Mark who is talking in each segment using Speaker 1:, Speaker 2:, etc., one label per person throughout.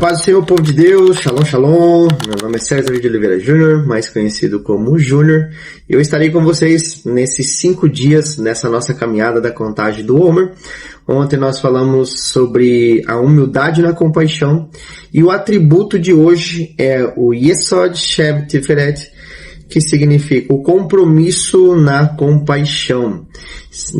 Speaker 1: Paz do Senhor, povo de Deus, shalom, shalom. Meu nome é César de Oliveira Júnior, mais conhecido como Júnior. Eu estarei com vocês nesses 5 dias, nessa nossa caminhada da contagem do Homer. Ontem nós falamos sobre a humildade na compaixão, e o atributo de hoje é o Yesod Shev Tiferet, que significa o compromisso na compaixão.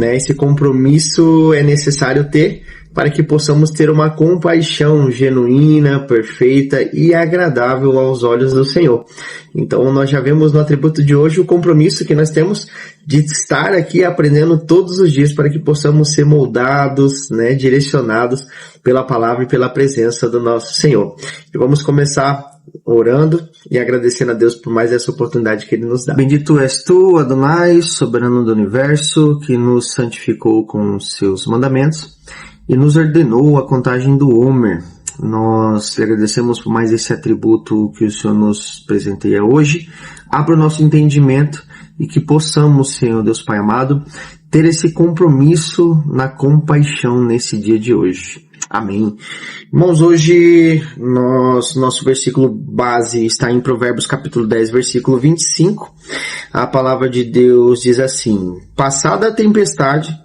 Speaker 1: Esse compromisso é necessário ter para que possamos ter uma compaixão genuína, perfeita e agradável aos olhos do Senhor. Então nós já vemos no atributo de hoje o compromisso que nós temos de estar aqui aprendendo todos os dias para que possamos ser moldados, direcionados pela palavra e pela presença do nosso Senhor. E vamos começar orando e agradecendo a Deus por mais essa oportunidade que Ele nos dá. Bendito és Tu, Adonai, soberano do universo, que nos santificou com os seus mandamentos e nos ordenou a contagem do Homer. Nós lhe agradecemos por mais esse atributo que o Senhor nos presenteia hoje. Abra o nosso entendimento e que possamos, Senhor Deus Pai amado, ter esse compromisso na compaixão nesse dia de hoje. Amém. Irmãos, hoje nosso versículo base está em Provérbios capítulo 10, versículo 25. A palavra de Deus diz assim: passada a tempestade,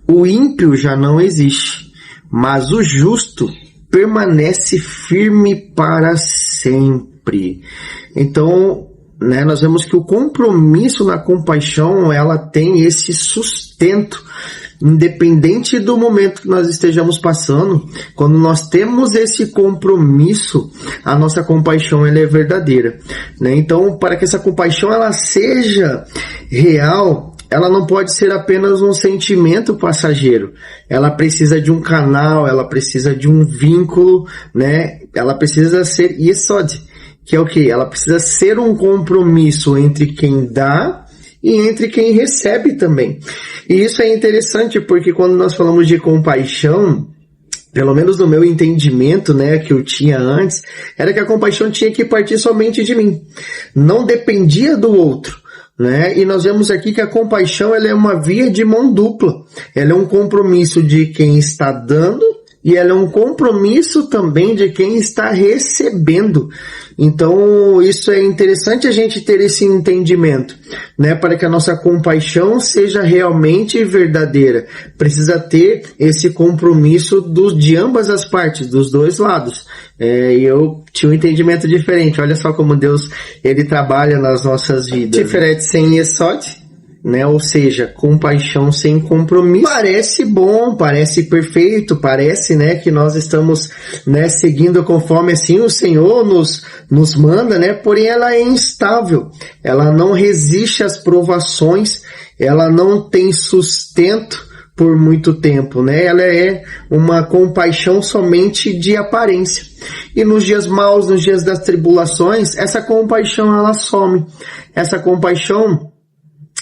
Speaker 1: o ímpio já não existe, mas o justo permanece firme para sempre. Então, nós vemos que o compromisso na compaixão, ela tem esse sustento, independente do momento que nós estejamos passando. Quando nós temos esse compromisso, a nossa compaixão ela é verdadeira. Então, para que essa compaixão ela seja real, ela não pode ser apenas um sentimento passageiro. Ela precisa de um canal, ela precisa de um vínculo, Ela precisa ser Yesod, que é o quê? Ela precisa ser um compromisso entre quem dá e entre quem recebe também. E isso é interessante porque quando nós falamos de compaixão, pelo menos no meu entendimento, que eu tinha antes, era que a compaixão tinha que partir somente de mim. Não dependia do outro. E nós vemos aqui que a compaixão ela é uma via de mão dupla. Ela é um compromisso de quem está dando e ela é um compromisso também de quem está recebendo. Então, isso é interessante a gente ter esse entendimento, para que a nossa compaixão seja realmente verdadeira. Precisa ter esse compromisso de ambas as partes, dos dois lados. E eu tinha um entendimento diferente. Olha só como Deus, Ele trabalha nas nossas vidas. Diferente sem Yesod, ou seja, compaixão sem compromisso. Parece bom, parece perfeito, parece, que nós estamos, seguindo conforme assim o Senhor nos manda, porém ela é instável, ela não resiste às provações, ela não tem sustento por muito tempo, Ela é uma compaixão somente de aparência. E nos dias maus, nos dias das tribulações, essa compaixão ela some. Essa compaixão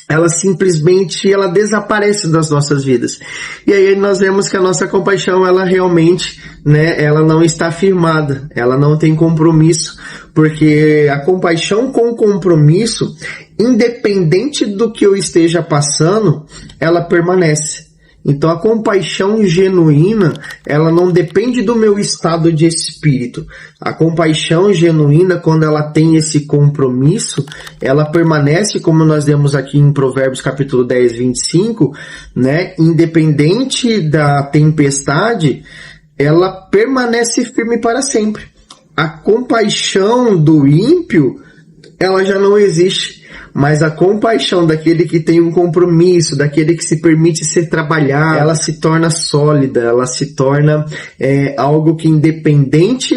Speaker 1: ela simplesmente desaparece das nossas vidas. E aí nós vemos que a nossa compaixão, ela realmente, ela não está firmada, ela não tem compromisso, porque a compaixão com compromisso, independente do que eu esteja passando, ela permanece. Então a compaixão genuína, ela não depende do meu estado de espírito. A compaixão genuína, quando ela tem esse compromisso, ela permanece, como nós vemos aqui em Provérbios capítulo 10, 25, independente da tempestade, ela permanece firme para sempre. A compaixão do ímpio, ela já não existe. Mas a compaixão daquele que tem um compromisso, daquele que se permite ser trabalhado, ela se torna sólida, ela se torna algo que independente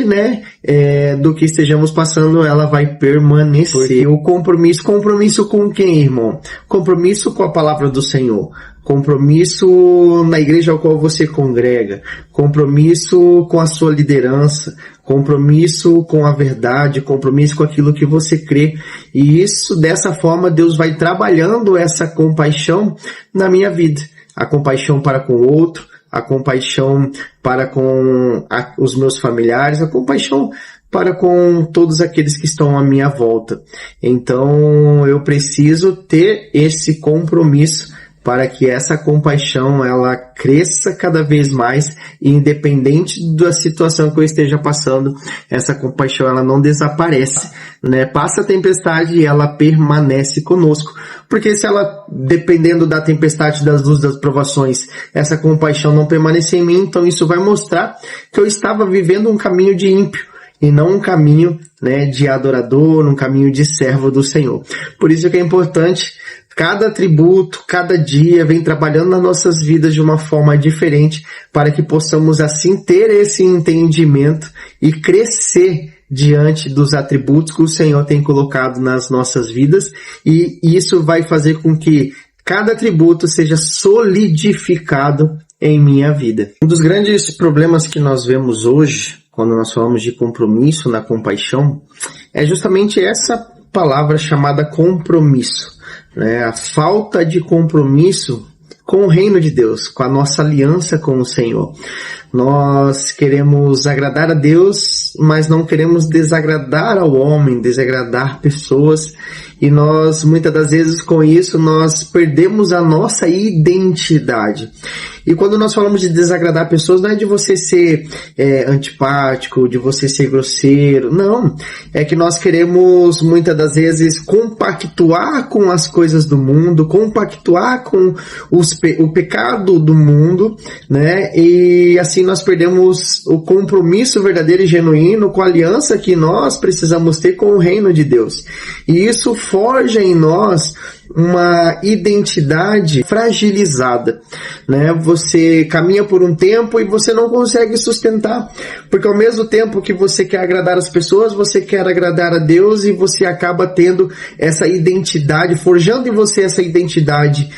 Speaker 1: do que estejamos passando, ela vai permanecer. Porque o compromisso com quem, irmão? Compromisso com a palavra do Senhor. Compromisso na igreja ao qual você congrega, compromisso com a sua liderança, compromisso com a verdade, compromisso com aquilo que você crê. E isso, dessa forma, Deus vai trabalhando essa compaixão na minha vida. A compaixão para com o outro, a compaixão para com os meus familiares, a compaixão para com todos aqueles que estão à minha volta. Então, eu preciso ter esse compromisso para que essa compaixão ela cresça cada vez mais e independente da situação que eu esteja passando, essa compaixão ela não desaparece, né? Passa a tempestade e ela permanece conosco, porque se ela, dependendo da tempestade, das luzes, das provações, essa compaixão não permanecer em mim, então isso vai mostrar que eu estava vivendo um caminho de ímpio e não um caminho, né, de adorador, um caminho de servo do Senhor. Por isso que é importante, cada atributo, cada dia vem trabalhando nas nossas vidas de uma forma diferente para que possamos assim ter esse entendimento e crescer diante dos atributos que o Senhor tem colocado nas nossas vidas, e isso vai fazer com que cada atributo seja solidificado em minha vida. Um dos grandes problemas que nós vemos hoje, quando nós falamos de compromisso na compaixão, é justamente essa palavra chamada compromisso, né? A falta de compromisso com o reino de Deus, com a nossa aliança com o Senhor. Nós queremos agradar a Deus, mas não queremos desagradar ao homem, desagradar pessoas, e nós, muitas das vezes, com isso, nós perdemos a nossa identidade. E quando nós falamos de desagradar pessoas, não é de você ser antipático, de você ser grosseiro, não. É que nós queremos, muitas das vezes, compactuar com as coisas do mundo, compactuar com o pecado do mundo, né? E assim nós perdemos o compromisso verdadeiro e genuíno com a aliança que nós precisamos ter com o reino de Deus. E isso forja em nós uma identidade fragilizada, né? Você caminha por um tempo e você não consegue sustentar, porque ao mesmo tempo que você quer agradar as pessoas, você quer agradar a Deus, e você acaba tendo essa identidade, forjando em você essa identidade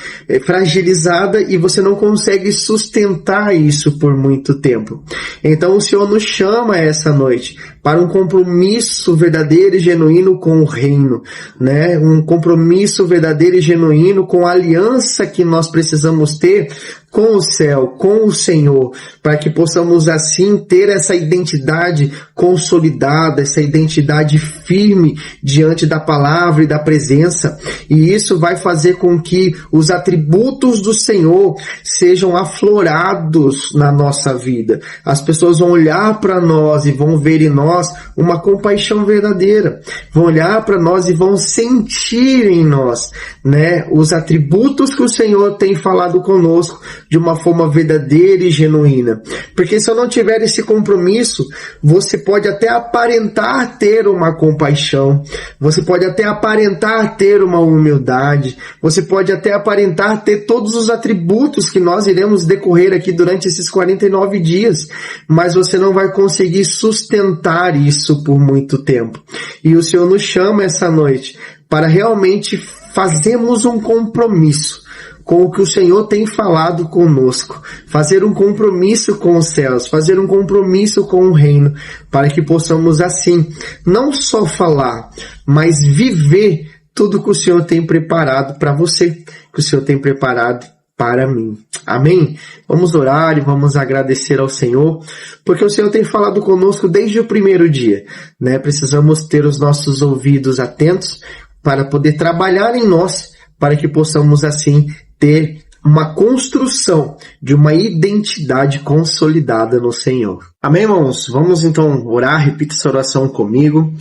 Speaker 1: fragilizada, e você não consegue sustentar isso por muito tempo. Então o Senhor nos chama essa noite para um compromisso verdadeiro e genuíno com o reino, né? Um compromisso verdadeiro e genuíno com a aliança que nós precisamos ter com o céu, com o Senhor, para que possamos assim ter essa identidade consolidada, essa identidade firme diante da palavra e da presença, e isso vai fazer com que os atributos do Senhor sejam aflorados na nossa vida. As pessoas vão olhar para nós e vão ver em nós uma compaixão verdadeira, vão olhar para nós e vão sentir em nós, né, os atributos que o Senhor tem falado conosco de uma forma verdadeira e genuína. Porque se eu não tiver esse compromisso, você pode até aparentar ter uma compaixão, você pode até aparentar ter uma humildade, você pode até aparentar ter todos os atributos que nós iremos decorrer aqui durante esses 49 dias, mas você não vai conseguir sustentar isso por muito tempo. E o Senhor nos chama essa noite para realmente fazermos um compromisso com o que o Senhor tem falado conosco, fazer um compromisso com os céus, fazer um compromisso com o reino, para que possamos assim, não só falar, mas viver tudo que o Senhor tem preparado para você, que o Senhor tem preparado para mim. Amém? Vamos orar e vamos agradecer ao Senhor, porque o Senhor tem falado conosco desde o primeiro dia, né? Precisamos ter os nossos ouvidos atentos para poder trabalhar em nós, para que possamos assim ter uma construção de uma identidade consolidada no Senhor. Amém, irmãos? Vamos então orar, repita essa oração comigo.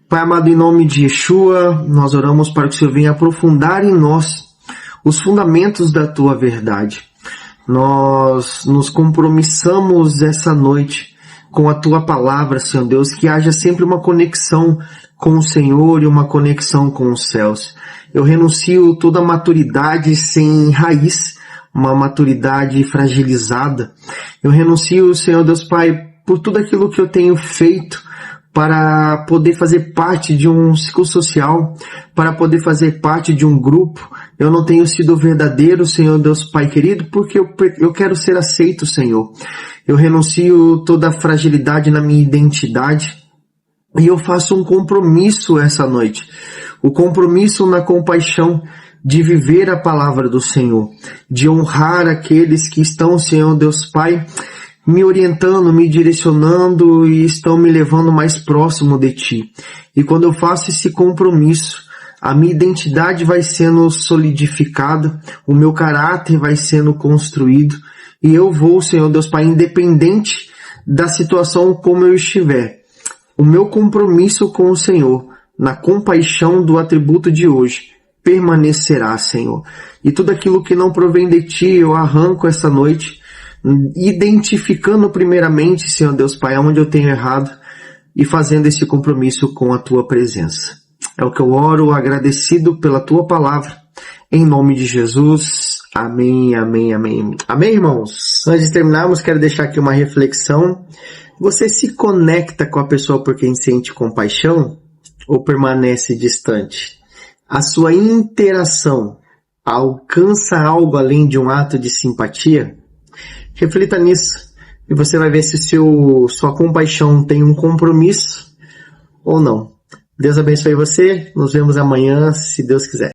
Speaker 1: Pai amado, em nome de Yeshua, nós oramos para que o Senhor venha aprofundar em nós os fundamentos da Tua verdade. Nós nos compromissamos essa noite com a Tua palavra, Senhor Deus, que haja sempre uma conexão com o Senhor e uma conexão com os céus. Eu renuncio toda maturidade sem raiz, uma maturidade fragilizada. Eu renuncio, Senhor Deus Pai, por tudo aquilo que eu tenho feito para poder fazer parte de um ciclo social, para poder fazer parte de um grupo. Eu não tenho sido verdadeiro, Senhor Deus Pai querido, porque eu quero ser aceito, Senhor. Eu renuncio toda a fragilidade na minha identidade e eu faço um compromisso essa noite. O compromisso na compaixão de viver a palavra do Senhor, de honrar aqueles que estão, Senhor Deus Pai, me orientando, me direcionando e estão me levando mais próximo de Ti. E quando eu faço esse compromisso, a minha identidade vai sendo solidificada, o meu caráter vai sendo construído, e eu vou, Senhor Deus Pai, independente da situação como eu estiver, o meu compromisso com o Senhor, na compaixão do atributo de hoje, permanecerá, Senhor. E tudo aquilo que não provém de Ti, eu arranco essa noite, identificando primeiramente, Senhor Deus Pai, onde eu tenho errado, e fazendo esse compromisso com a Tua presença. É o que eu oro, agradecido pela Tua palavra, em nome de Jesus. Amém, amém, amém. Amém, irmãos? Antes de terminarmos, quero deixar aqui uma reflexão. Você se conecta com a pessoa por quem sente compaixão ou permanece distante? A sua interação alcança algo além de um ato de simpatia? Reflita nisso e você vai ver se sua compaixão tem um compromisso ou não. Deus abençoe você. Nos vemos amanhã, se Deus quiser.